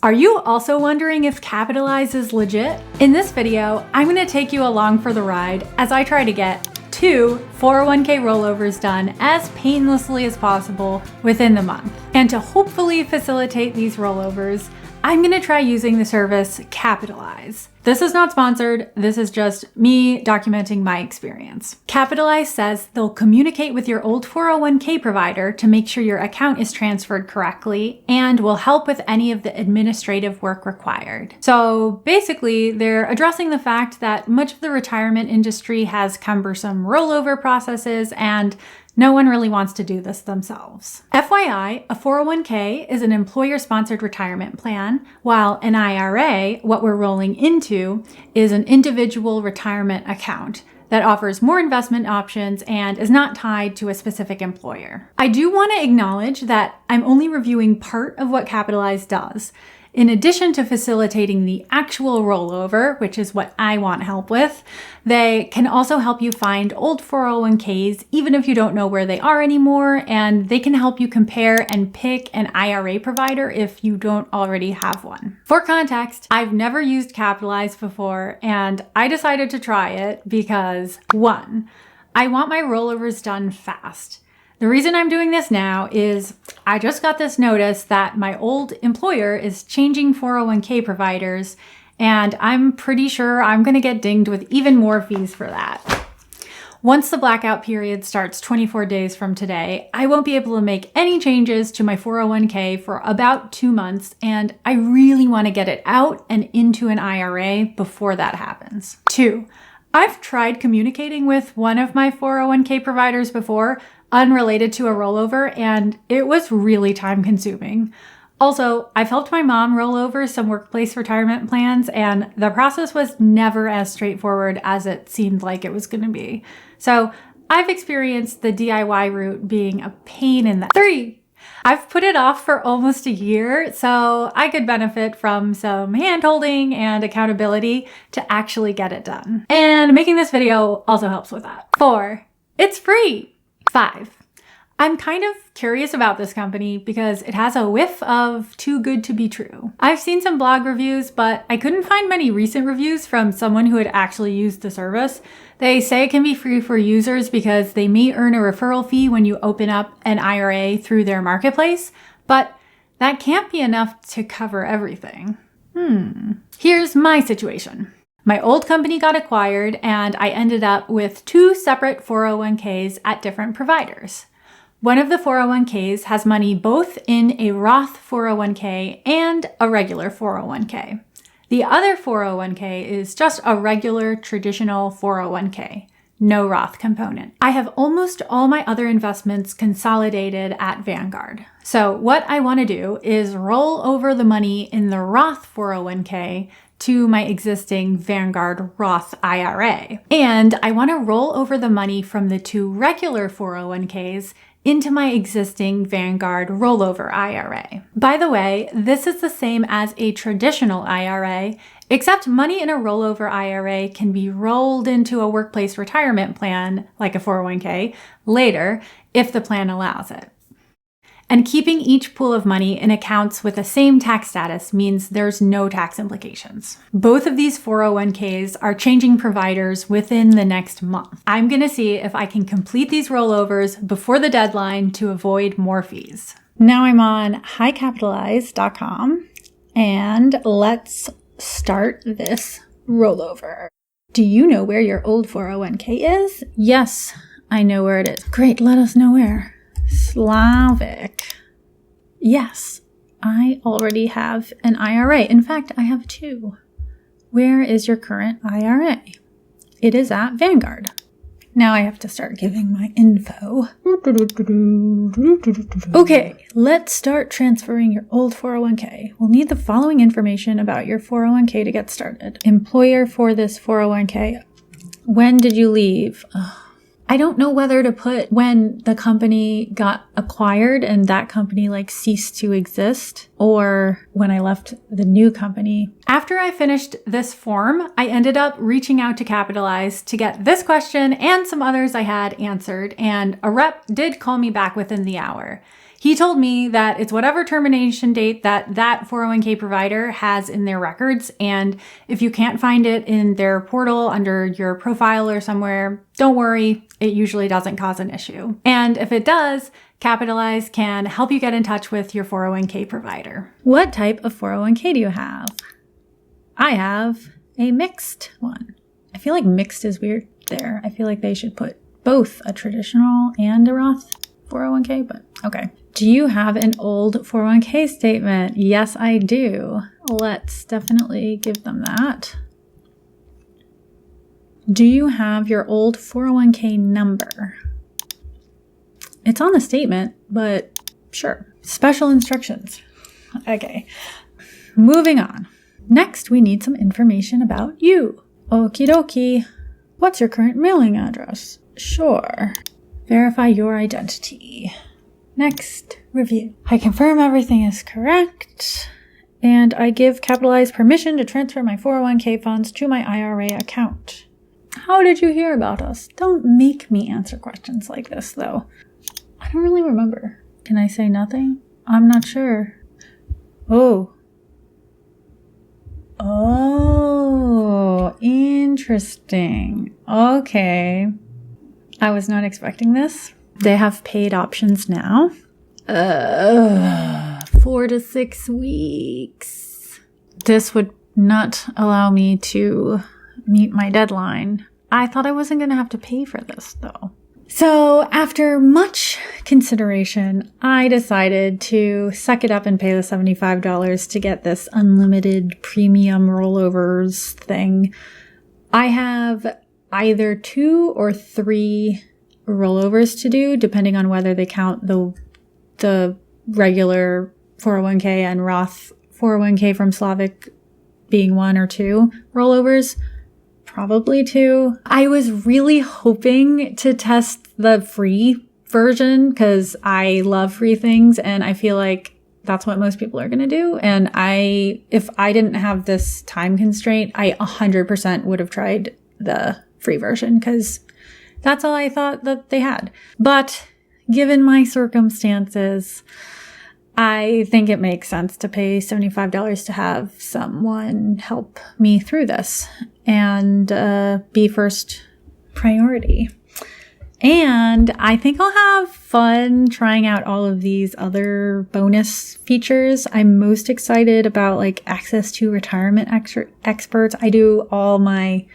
Are you also wondering if Capitalize is legit? In this video, I'm going to take you along for the ride as I try to get 2 401k rollovers done as painlessly as possible within the month. And to hopefully facilitate these rollovers, I'm going to try using the service Capitalize. This is not sponsored. This is just me documenting my experience. Capitalize says they'll communicate with your old 401k provider to make sure your account is transferred correctly and will help with any of the administrative work required. So basically, they're addressing the fact that much of the retirement industry has cumbersome rollover processes and no one really wants to do this themselves. FYI, a 401k is an employer-sponsored retirement plan, while an IRA, what we're rolling into, is an individual retirement account that offers more investment options and is not tied to a specific employer. I do want to acknowledge that I'm only reviewing part of what Capitalize does. In addition to facilitating the actual rollover, which is what I want help with, they can also help you find old 401ks even if you don't know where they are anymore, and they can help you compare and pick an IRA provider if you don't already have one. For context, I've never used Capitalize before, and I decided to try it because 1, I want my rollovers done fast. The reason I'm doing this now is I just got this notice that my old employer is changing 401k providers, and I'm pretty sure I'm going to get dinged with even more fees for that. Once the blackout period starts 24 days from today, I won't be able to make any changes to my 401k for about 2 months, and I really want to get it out and into an IRA before that happens. 2, I've tried communicating with one of my 401k providers before, unrelated to a rollover, and it was really time consuming. Also, I've helped my mom roll over some workplace retirement plans, and the process was never as straightforward as it seemed like it was going to be. So I've experienced the DIY route being a pain in the 3. I've put it off for almost a year, so I could benefit from some hand-holding and accountability to actually get it done. And making this video also helps with that. 4, it's free. 5, I'm kind of curious about this company because it has a whiff of too good to be true. I've seen some blog reviews, but I couldn't find many recent reviews from someone who had actually used the service. They say it can be free for users because they may earn a referral fee when you open up an IRA through their marketplace, but that can't be enough to cover everything. Here's my situation. My old company got acquired, and I ended up with 2 separate 401ks at different providers. One of the 401ks has money both in a Roth 401k and a regular 401k. The other 401k is just a regular traditional 401k, no Roth component. I have almost all my other investments consolidated at Vanguard. So what I want to do is roll over the money in the Roth 401k to my existing Vanguard Roth IRA. And I want to roll over the money from the 2 regular 401ks into my existing Vanguard Rollover IRA. By the way, this is the same as a traditional IRA, except money in a rollover IRA can be rolled into a workplace retirement plan, like a 401k, later if the plan allows it. And keeping each pool of money in accounts with the same tax status means there's no tax implications. Both of these 401ks are changing providers within the next month. I'm going to see if I can complete these rollovers before the deadline to avoid more fees. Now I'm on highcapitalize.com, and let's start this rollover. Do you know where your old 401k is? Yes, I know where it is. Great, let us know where. Slavic. Yes, I already have an IRA. In fact, I have 2. Where is your current IRA? It is at Vanguard. Now I have to start giving my info. Okay, let's start transferring your old 401k. We'll need the following information about your 401k to get started. Employer for this 401k. When did you leave? I don't know whether to put when the company got acquired and that company ceased to exist, or when I left the new company. After I finished this form, I ended up reaching out to Capitalize to get this question and some others I had answered, and a rep did call me back within the hour. He told me that it's whatever termination date that 401k provider has in their records. And if you can't find it in their portal under your profile or somewhere, don't worry, it usually doesn't cause an issue. And if it does, Capitalize can help you get in touch with your 401k provider. What type of 401k do you have? I have a mixed one. I feel like mixed is weird there. I feel like they should put both a traditional and a Roth 401k, but okay. Do you have an old 401k statement? Yes, I do. Let's definitely give them that. Do you have your old 401k number? It's on the statement, but sure. Special instructions. Okay, moving on. Next, we need some information about you. Okie dokie. What's your current mailing address? Sure. Verify your identity. Next, review. I confirm everything is correct, and I give Capitalize permission to transfer my 401k funds to my IRA account. How did you hear about us? Don't make me answer questions like this, though. I don't really remember. Can I say nothing? I'm not sure. Oh, interesting. Okay. I was not expecting this. They have paid options now. 4 to 6 weeks. This would not allow me to meet my deadline. I thought I wasn't going to have to pay for this, though. So after much consideration, I decided to suck it up and pay the $75 to get this unlimited premium rollovers thing. I have either 2 or 3 rollovers to do, depending on whether they count the regular 401k and Roth 401k from Slavic being 1 or 2 rollovers. Probably 2. I was really hoping to test the free version because I love free things and I feel like that's what most people are going to do. And if I didn't have this time constraint, I 100% would have tried the free version because that's all I thought that they had. But given my circumstances, I think it makes sense to pay $75 to have someone help me through this and be first priority. And I think I'll have fun trying out all of these other bonus features. I'm most excited about like access to retirement experts. I do all my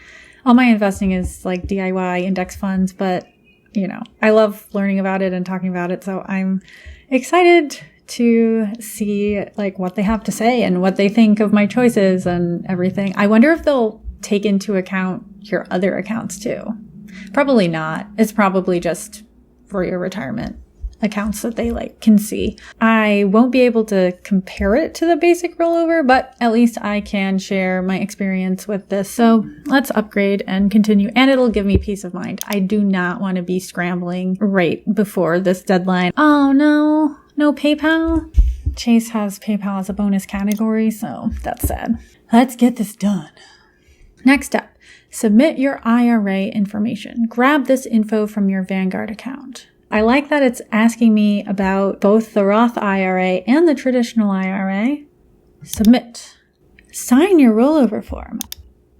investing is like DIY index funds, but you know, I love learning about it and talking about it. So I'm excited to see like what they have to say and what they think of my choices and everything. I wonder if they'll take into account your other accounts too. Probably not. It's probably just for your retirement accounts that they like can see. I won't be able to compare it to the basic rollover, but at least I can share my experience with this. So let's upgrade and continue. And it'll give me peace of mind. I do not want to be scrambling right before this deadline. Oh no. No PayPal? Chase has PayPal as a bonus category, so that's sad. Let's get this done. Next up, submit your IRA information. Grab this info from your Vanguard account. I like that it's asking me about both the Roth IRA and the traditional IRA. Submit. Sign your rollover form.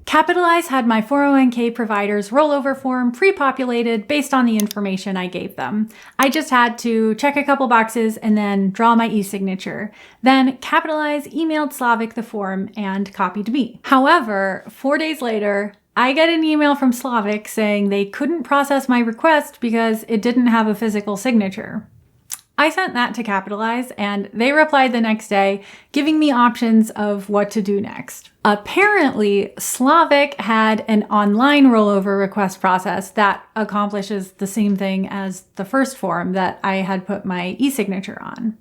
Capitalize had my 401k provider's rollover form pre-populated based on the information I gave them. I just had to check a couple boxes and then draw my e-signature. Then Capitalize emailed Slavic the form and copied me. However, 4 days later, I get an email from Slavic saying they couldn't process my request because it didn't have a physical signature. I sent that to Capitalize and they replied the next day, giving me options of what to do next. Apparently, Slavic had an online rollover request process that accomplishes the same thing as the first form that I had put my e-signature on.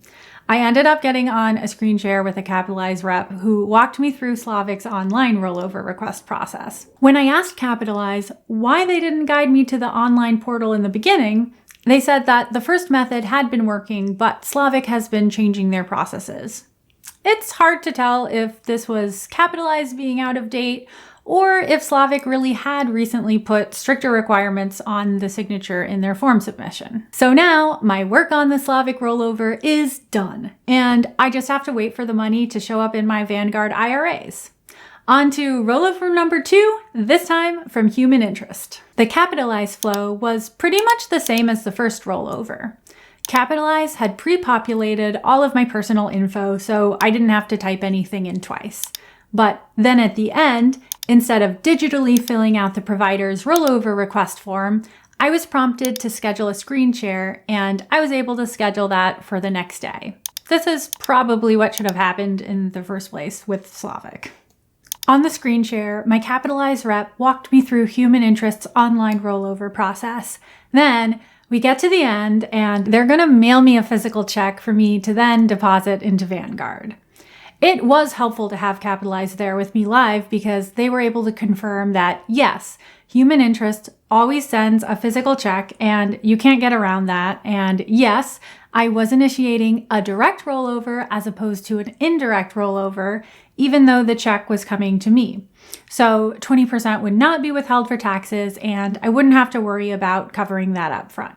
I ended up getting on a screen share with a Capitalize rep who walked me through Slavic's online rollover request process. When I asked Capitalize why they didn't guide me to the online portal in the beginning, they said that the first method had been working, but Slavic has been changing their processes. It's hard to tell if this was Capitalize being out of date or if Slavic really had recently put stricter requirements on the signature in their form submission. So now my work on the Slavic rollover is done, and I just have to wait for the money to show up in my Vanguard IRAs. On to rollover number 2, this time from human interest. The Capitalize flow was pretty much the same as the first rollover. Capitalize had pre-populated all of my personal info, so I didn't have to type anything in twice. But then at the end, instead of digitally filling out the provider's rollover request form, I was prompted to schedule a screen share, and I was able to schedule that for the next day. This is probably what should have happened in the first place with Slavic. On the screen share, my Capitalize rep walked me through human interest's online rollover process. Then we get to the end, and they're going to mail me a physical check for me to then deposit into Vanguard. It was helpful to have Capitalize there with me live because they were able to confirm that, yes, human interest always sends a physical check and you can't get around that. And yes, I was initiating a direct rollover as opposed to an indirect rollover, even though the check was coming to me. So 20% would not be withheld for taxes, and I wouldn't have to worry about covering that up front.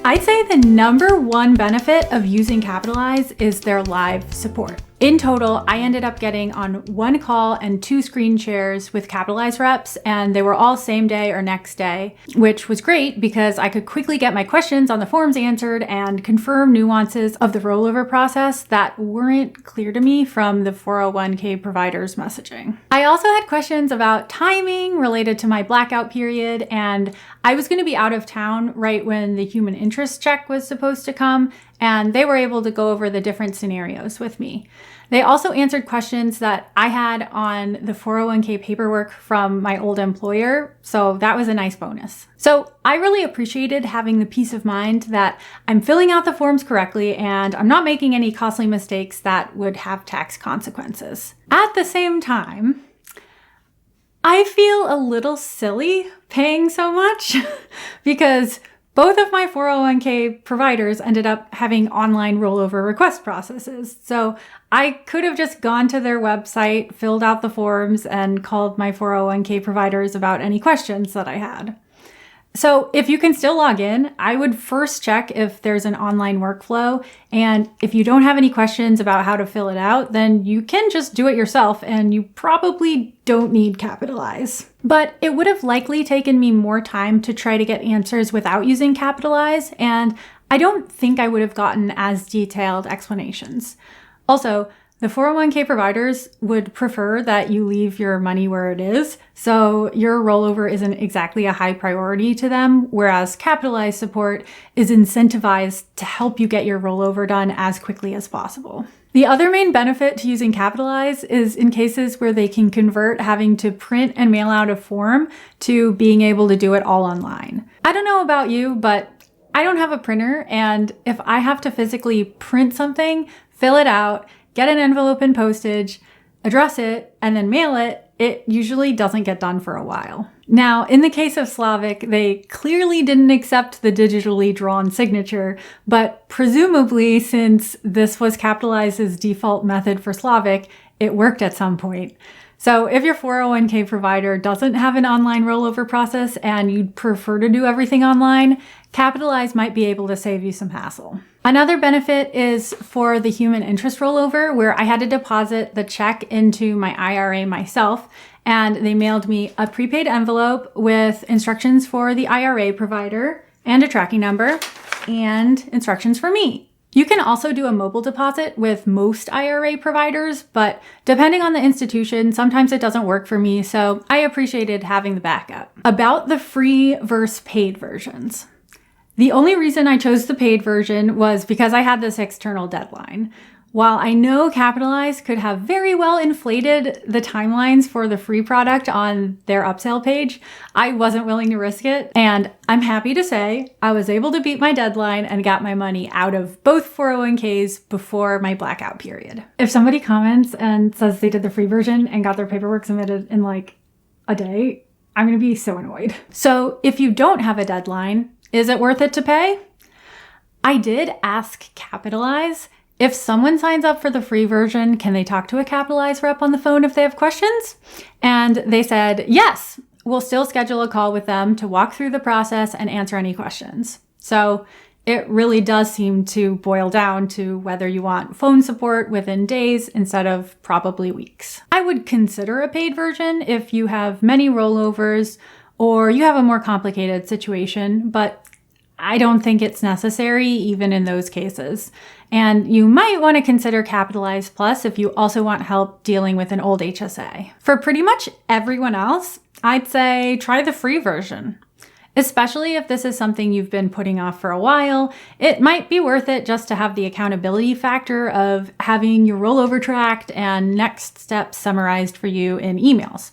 I'd say the number one benefit of using Capitalize is their live support. In total, I ended up getting on 1 call and 2 screen shares with Capitalize reps, and they were all same day or next day, which was great because I could quickly get my questions on the forms answered and confirm nuances of the rollover process that weren't clear to me from the 401k provider's messaging. I also had questions about timing related to my blackout period, and I was going to be out of town right when the human interest check was supposed to come, and they were able to go over the different scenarios with me. They also answered questions that I had on the 401k paperwork from my old employer, so that was a nice bonus. So I really appreciated having the peace of mind that I'm filling out the forms correctly and I'm not making any costly mistakes that would have tax consequences. At the same time, I feel a little silly paying so much because both of my 401k providers ended up having online rollover request processes. So I could have just gone to their website, filled out the forms, and called my 401k providers about any questions that I had. So if you can still log in, I would first check if there's an online workflow. And if you don't have any questions about how to fill it out, then you can just do it yourself and you probably don't need Capitalize. But it would have likely taken me more time to try to get answers without using Capitalize, and I don't think I would have gotten as detailed explanations. Also, the 401k providers would prefer that you leave your money where it is, so your rollover isn't exactly a high priority to them, whereas Capitalize support is incentivized to help you get your rollover done as quickly as possible. The other main benefit to using Capitalize is in cases where they can convert having to print and mail out a form to being able to do it all online. I don't know about you, but I don't have a printer, and if I have to physically print something, fill it out, get an envelope and postage, address it, and then mail it, it usually doesn't get done for a while. Now, in the case of Slavic, they clearly didn't accept the digitally drawn signature, but presumably since this was Capitalize's default method for Slavic, it worked at some point. So if your 401k provider doesn't have an online rollover process and you'd prefer to do everything online, Capitalize might be able to save you some hassle. Another benefit is for the human interest rollover, where I had to deposit the check into my IRA myself, and they mailed me a prepaid envelope with instructions for the IRA provider and a tracking number and instructions for me. You can also do a mobile deposit with most IRA providers, but depending on the institution, sometimes it doesn't work for me, so I appreciated having the backup. About the free versus paid versions. The only reason I chose the paid version was because I had this external deadline. While I know Capitalize could have very well inflated the timelines for the free product on their upsell page, I wasn't willing to risk it. And I'm happy to say I was able to beat my deadline and got my money out of both 401ks before my blackout period. If somebody comments and says they did the free version and got their paperwork submitted in like a day, I'm going to be so annoyed. So if you don't have a deadline, is it worth it to pay? I did ask Capitalize, if someone signs up for the free version, can they talk to a Capitalize rep on the phone if they have questions? And they said, yes, we'll still schedule a call with them to walk through the process and answer any questions. So it really does seem to boil down to whether you want phone support within days instead of probably weeks. I would consider a paid version if you have many rollovers or you have a more complicated situation, but I don't think it's necessary even in those cases. And you might want to consider Capitalize Plus if you also want help dealing with an old HSA. For pretty much everyone else, I'd say try the free version. Especially if this is something you've been putting off for a while, it might be worth it just to have the accountability factor of having your rollover tracked and next steps summarized for you in emails.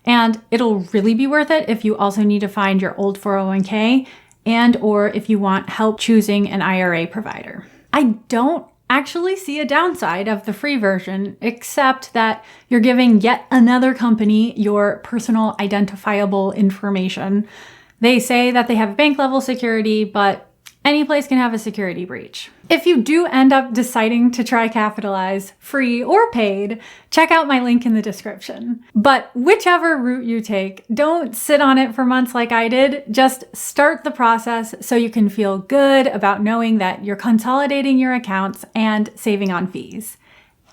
And it'll really be worth it if you also need to find your old 401k and or if you want help choosing an IRA provider. I don't actually see a downside of the free version, except that you're giving yet another company your personal identifiable information. They say that they have bank level security, but any place can have a security breach. If you do end up deciding to try Capitalize, free or paid, check out my link in the description. But whichever route you take, don't sit on it for months like I did. Just start the process so you can feel good about knowing that you're consolidating your accounts and saving on fees.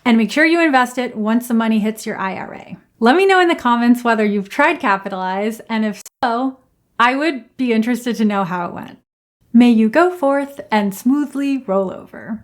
And make sure you invest it once the money hits your IRA. Let me know in the comments whether you've tried Capitalize, and if so, I would be interested to know how it went. May you go forth and smoothly roll over.